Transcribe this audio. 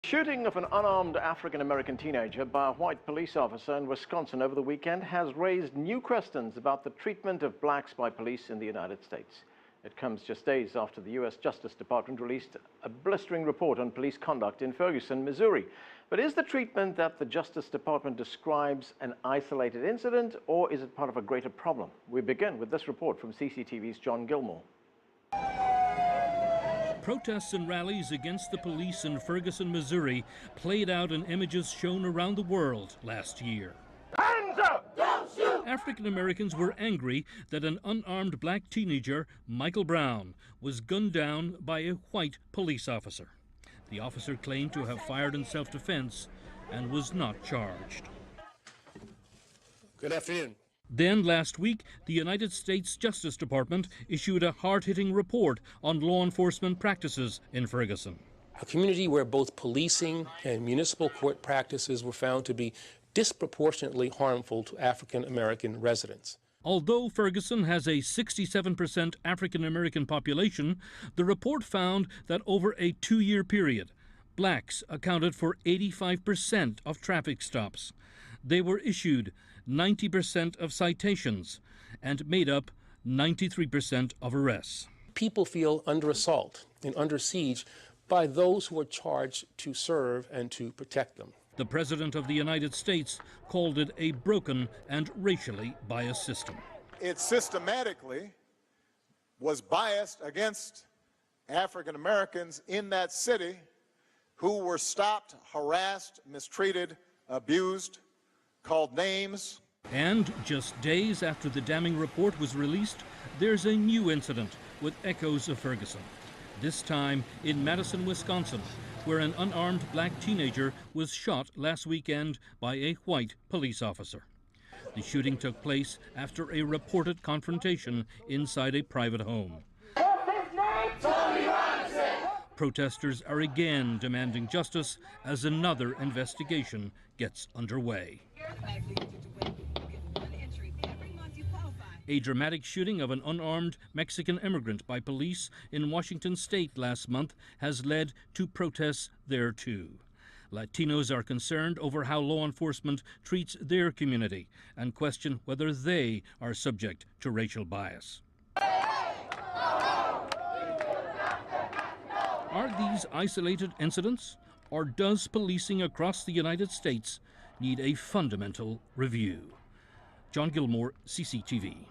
Shooting of an unarmed African-American teenager by a white police officer in Wisconsin over the weekend has raised new questions about the treatment of blacks by police in the United States. It comes just days after the U.S. Justice Department released a blistering report on police conduct in Ferguson, Missouri. But is the treatment that the Justice Department describes an isolated incident, or is it part of a greater problem? We begin with this report from CCTV's John Gilmore. Protests and rallies against the police in Ferguson, Missouri played out in images shown around the world last year. Hands up! Don't shoot! African Americans were angry that an unarmed black teenager, Michael Brown, was gunned down by a white police officer. The officer claimed to have fired in self-defense and was not charged. Good afternoon. Then last week, the United States Justice Department issued a hard-hitting report on law enforcement practices in Ferguson. A community where both policing and municipal court practices were found to be disproportionately harmful to African American residents. Although Ferguson has a 67% African American population, the report found that over a 2-year period, blacks accounted for 85% of traffic stops. They were issued 90% of citations and made up 93% of arrests. People feel under assault and under siege by those who are charged to serve and to protect them. The President of the United States called it a broken and racially biased system. It systematically was biased against African Americans in that city who were stopped, harassed, mistreated, abused, called names. And just days after the damning report was released, there's a new incident with echoes of Ferguson. This time in Madison, Wisconsin, where an unarmed black teenager was shot last weekend by a white police officer. The shooting took place after a reported confrontation inside a private home. Protesters are again demanding justice as another investigation gets underway. A dramatic shooting of an unarmed Mexican immigrant by police in Washington state last month has led to protests there too. Latinos are concerned over how law enforcement treats their community and question whether they are subject to racial bias. Are these isolated incidents, or does policing across the United States need a fundamental review? John Gilmore, CCTV.